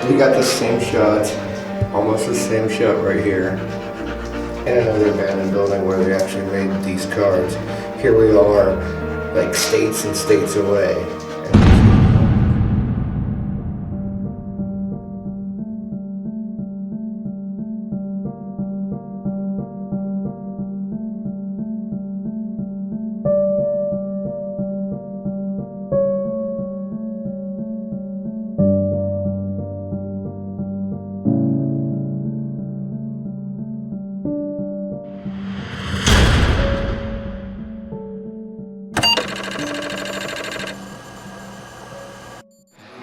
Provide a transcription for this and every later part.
We got the same shot, almost the same shot right here, in another abandoned building where they actually made these cards. Here we are, like states and states away.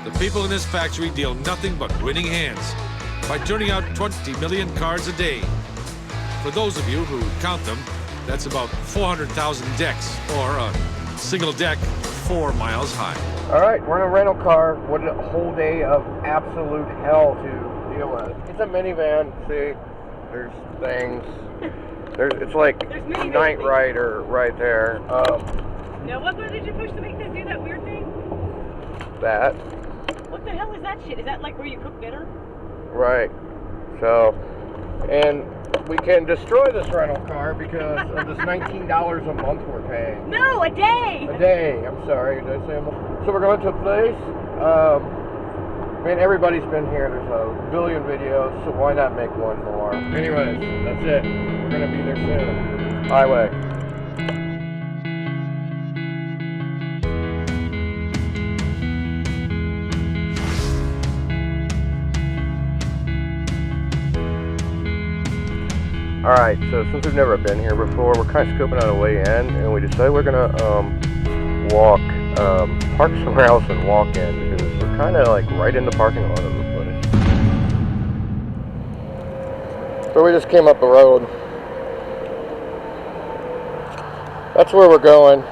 The people in this factory deal nothing but winning hands by turning out 20 million cards a day. For those of you who count them, that's about 400,000 decks, or a single deck 4 miles high. All right, we're in a rental car. What a whole day of absolute hell to deal with. It's a minivan. See, there's things. It's like Night Rider right there. Now, what did you push to make this do that weird thing? That. What the hell is that shit? Is that like where you cook dinner? Right. So, and we can destroy this rental car because of this $19 a month we're paying. No, a day! A day, I'm sorry, did I say a month? So we're going to a place, man, everybody's been here, there's a billion videos, so why not make one more? Anyways, that's it. We're going to be there soon. Highway. Alright, so since we've never been here before, we're kind of scoping out a way in, and we decided we're gonna park somewhere else and walk in, because we're kind of like right in the parking lot of the place. So we just came up the road. That's where we're going.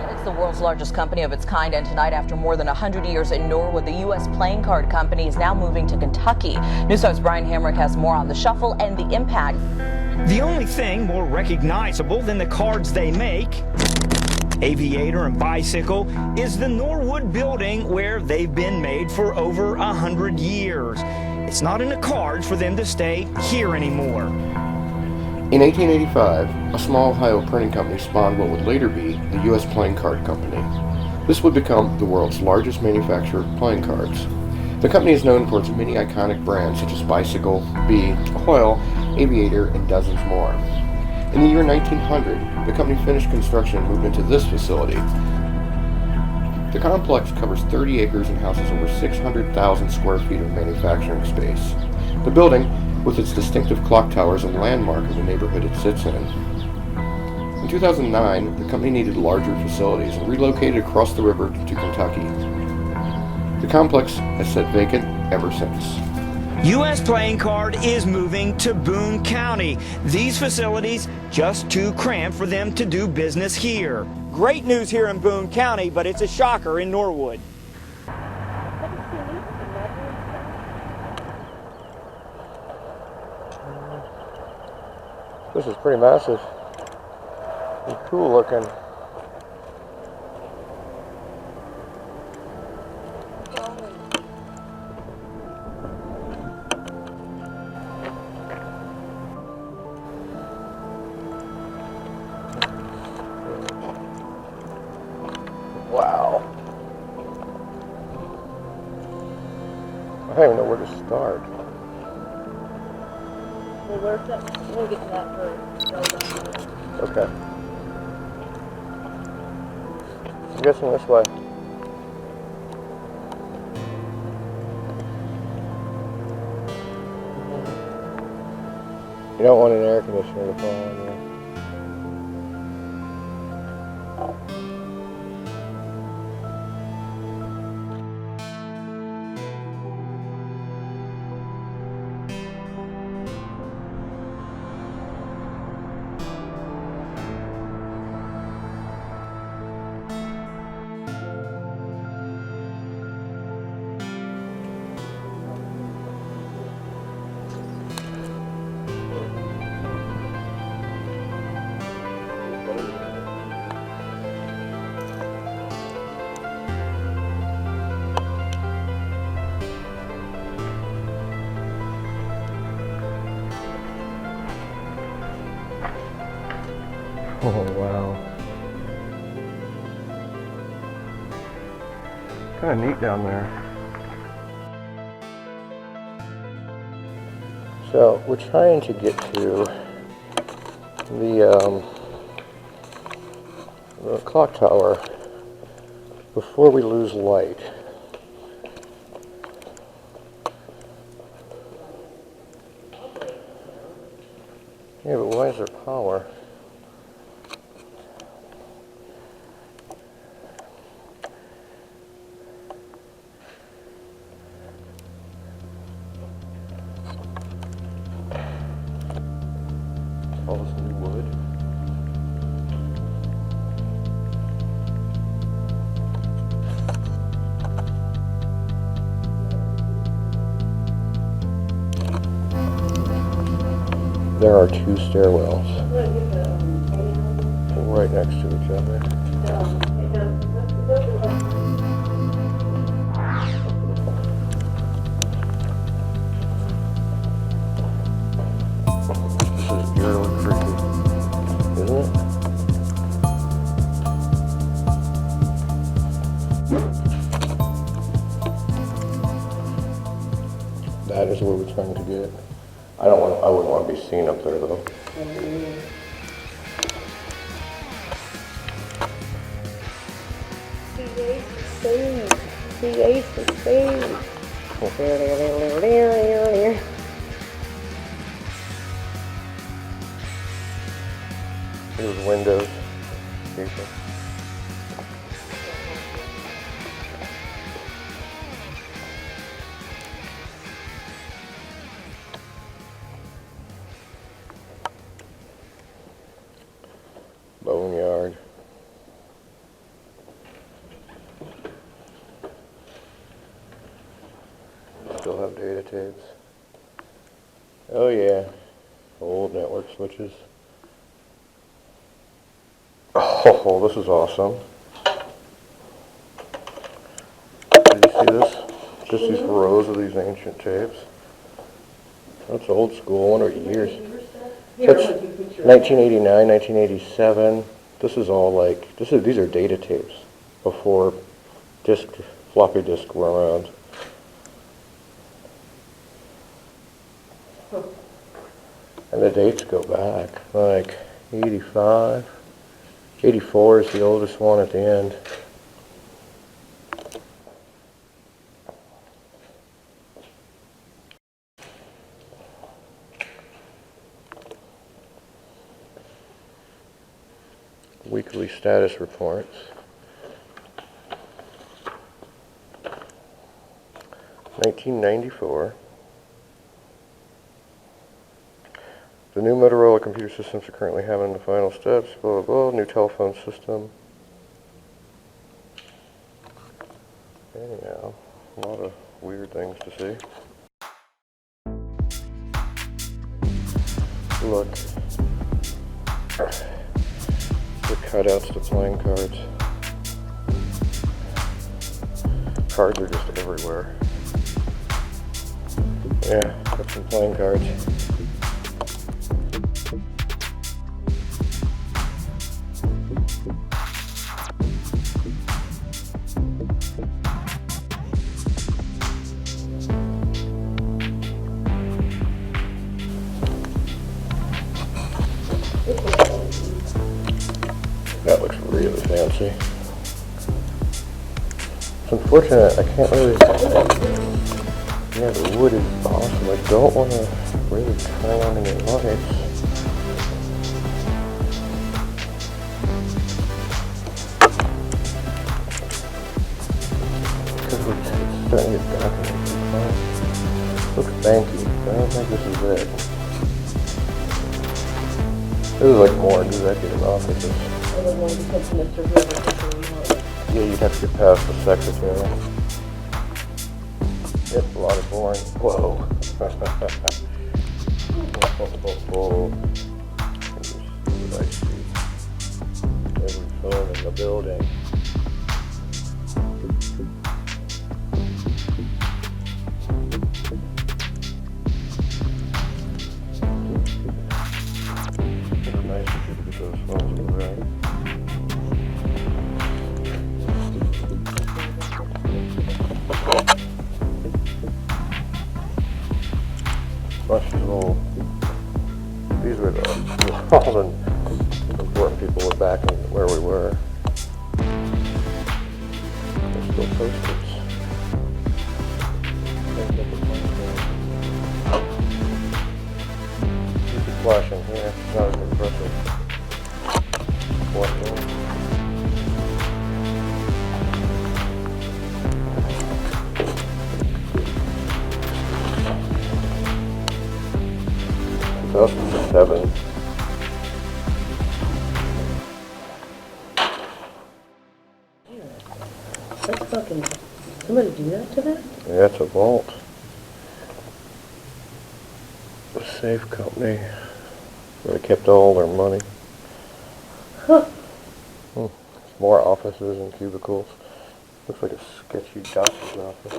It's the world's largest company of its kind, and tonight, after more than 100 years in Norwood, the U.S. playing card company is now moving to Kentucky. News 5's Brian Hamrick has more on the shuffle and the impact. The only thing more recognizable than the cards they make, Aviator and Bicycle, is the Norwood building where they've been made for over 100 years. It's not in the cards for them to stay here anymore. In 1885, a small Ohio printing company spawned what would later be the U.S. Playing Card Company. This would become the world's largest manufacturer of playing cards. The company is known for its many iconic brands such as Bicycle, Bee, Hoyle, Aviator, and dozens more. In the year 1900, the company finished construction and moved into this facility. The complex covers 30 acres and houses over 600,000 square feet of manufacturing space. The building, with its distinctive clock tower, is a landmark of the neighborhood it sits in. In 2009, the company needed larger facilities and relocated across the river to Kentucky. The complex has sat vacant ever since. U.S. Playing Card is moving to Boone County. These facilities just too cramped for them to do business here. Great news here in Boone County, but it's a shocker in Norwood. This is pretty massive and cool looking. Wow. I don't even know where to start. Well, where's that? We'll get to that first. Okay. I'm guessing this way. You don't want an air conditioner to fall on you. Oh, wow. Kind of neat down there. So we're trying to get to the clock tower before we lose light. Yeah, but why is there power? All this new wood. There are two stairwells right next to each other. This is eerily creepy, isn't it? That is where we're trying to get. I wouldn't want to be seen up there though. The ace of spades. Those windows. People. Boneyard. Still have data tapes. Oh yeah, old network switches. Oh, this is awesome. Did you see this? Just these rows of these ancient tapes. That's old school. I wonder what years. That's 1989, 1987. This is all like, these are data tapes before floppy disk were around. And the dates go back, like 85. 84 is the oldest one at the end. Weekly status reports. 1994. The new Motorola computer systems are currently having the final steps, blah, blah, blah, new telephone system. Anyhow, a lot of weird things to see. Look. The cutouts to playing cards. Cards are just everywhere. Yeah, got some playing cards. That looks really fancy. It's unfortunate, I can't really... Yeah, the wood is awesome. I don't want to really turn on any lights. Because it's starting to get dark and it looks banky. I don't think this is it. This is like more executive offices. Yeah, you'd have to get past the secretary. Yep, a lot of boring. Whoa. Whoa. Here's what I see. Every phone in the building. It's nice if you could get those phones Right. Bunch of little, these were all the important people were back in where we were. There's still post-its. You could flash in here, not as impressive. Collecting. That's 7. That's fucking. Somebody do that to that? Yeah, it's a vault. A safe company where they kept all their money. Huh. More offices and cubicles. Looks like a sketchy doctor's office.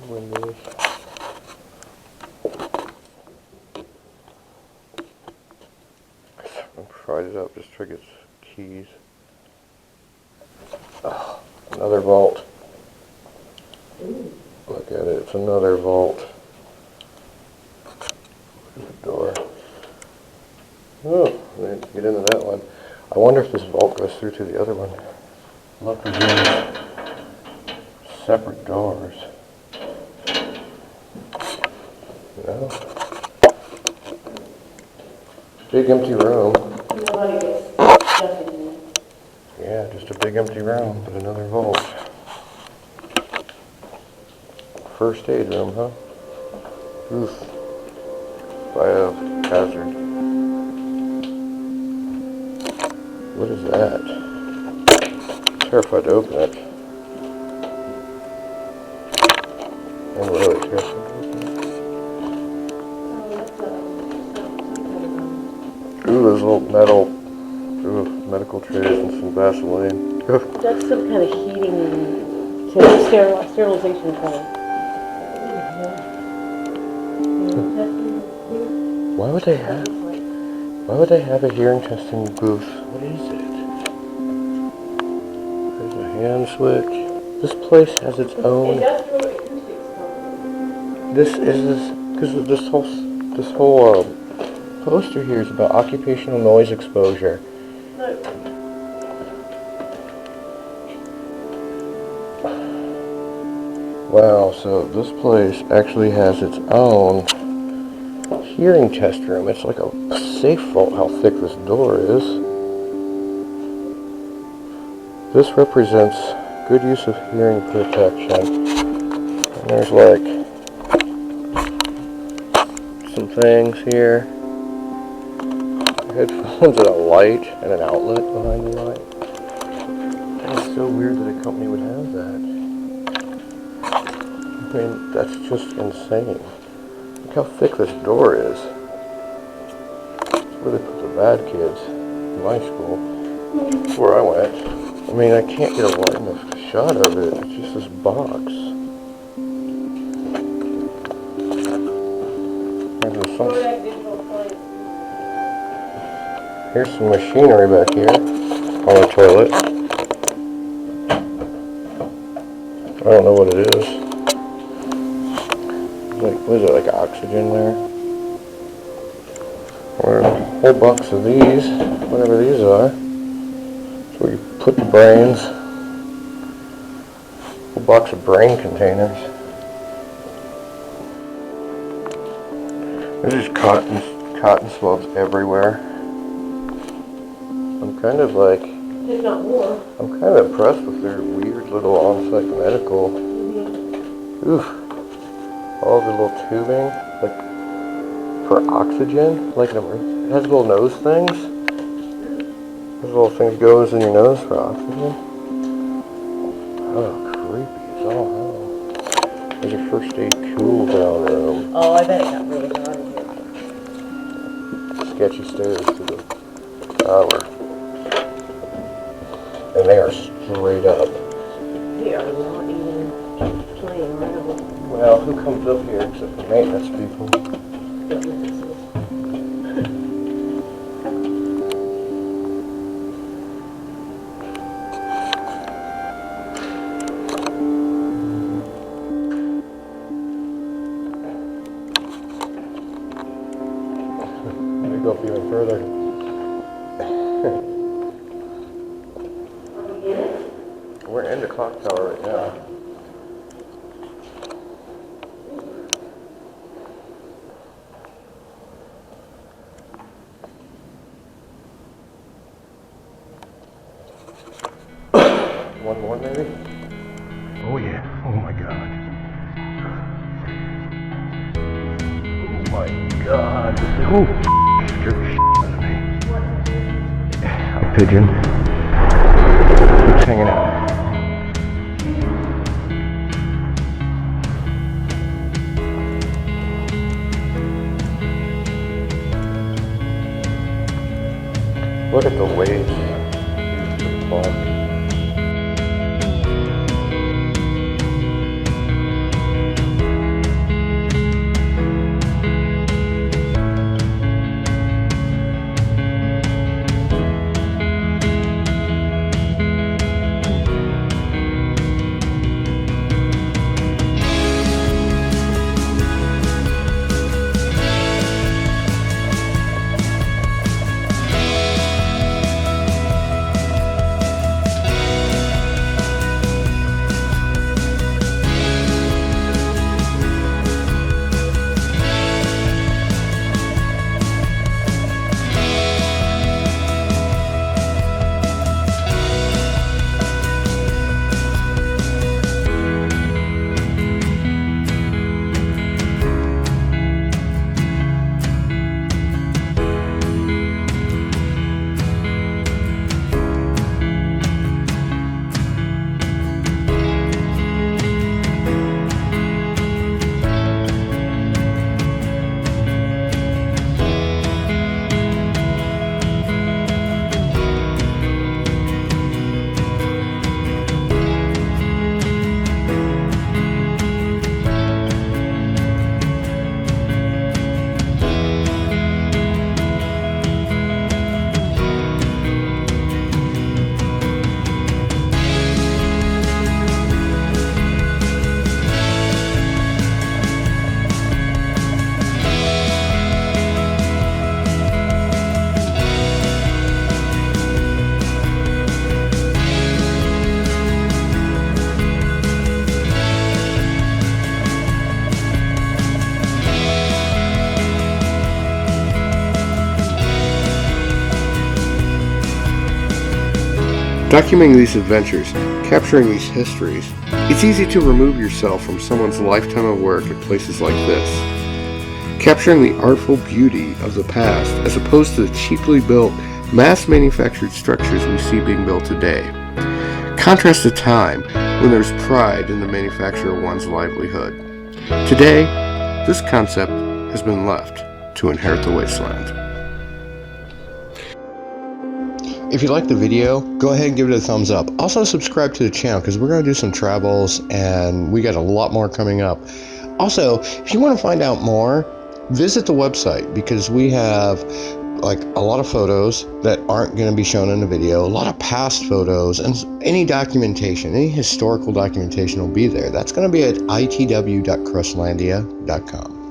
Windows. Someone fried it up just to get keys. Oh, another vault. Look at it, it's another vault. There's the door. Oh, I didn't get into that one. I wonder if this vault goes through to the other one. Look, again. Separate doors. No. Big empty room. Nobody gets stuff in there. Yeah, just a big empty room, but another vault. First aid room, huh? Oof. Biohazard. What is that? Terrified to open it. I'm really terrified to open it. Ooh, there's little metal, medical trays and some Vaseline. That's some kind of heating, sterilization kind. Why would they have a hearing testing booth? What is it? There's a hand switch. This place has its own. Industrial acoustics company. Because this whole poster here is about occupational noise exposure. Look. Wow, so this place actually has its own hearing test room. It's like a safe vault how thick this door is. This represents good use of hearing protection. And there's like some things here. Headphones and a light and an outlet behind the light. That is so weird that a company would have that. I mean, that's just insane. Look how thick this door is. That's where they put the bad kids in my school. That's where I went. I mean, I can't get a wide enough shot of it. It's just this box. Here's some machinery back here on the toilet. I don't know what it is. Like, what is it, like oxygen there? Or a whole box of these, whatever these are. It's where you put the brains. A whole box of brain containers. There's just cotton swabs everywhere. I'm kind of like, If not more. I'm kind of impressed with their weird little on-site medical. Oof. All the little tubing, like, for oxygen, like it has little nose things. Those little things goes in your nose for oxygen. Oh, creepy as all hell. There's a first aid cool down room. Oh, I bet it got really hot in here. Sketchy stairs to the tower. And they are straight up. They are not even playing around. Well, who comes up here except for maintenance people? clock tower right now. One more maybe? Oh yeah, oh my god. Oh my god. Oh, scared the shit out of me. A pigeon. Keeps hanging out. Look at the waves. It's fun. Documenting these adventures, capturing these histories, it's easy to remove yourself from someone's lifetime of work at places like this. Capturing the artful beauty of the past as opposed to the cheaply built, mass-manufactured structures we see being built today. Contrast the time when there's pride in the manufacture of one's livelihood. Today, this concept has been left to inherit the wasteland. If you liked the video, go ahead and give it a thumbs up. Also subscribe to the channel because we're going to do some travels and we got a lot more coming up. Also, if you want to find out more, visit the website because we have like a lot of photos that aren't going to be shown in the video, a lot of past photos, and any documentation, any historical documentation will be there. That's going to be at itw.crustlandia.com.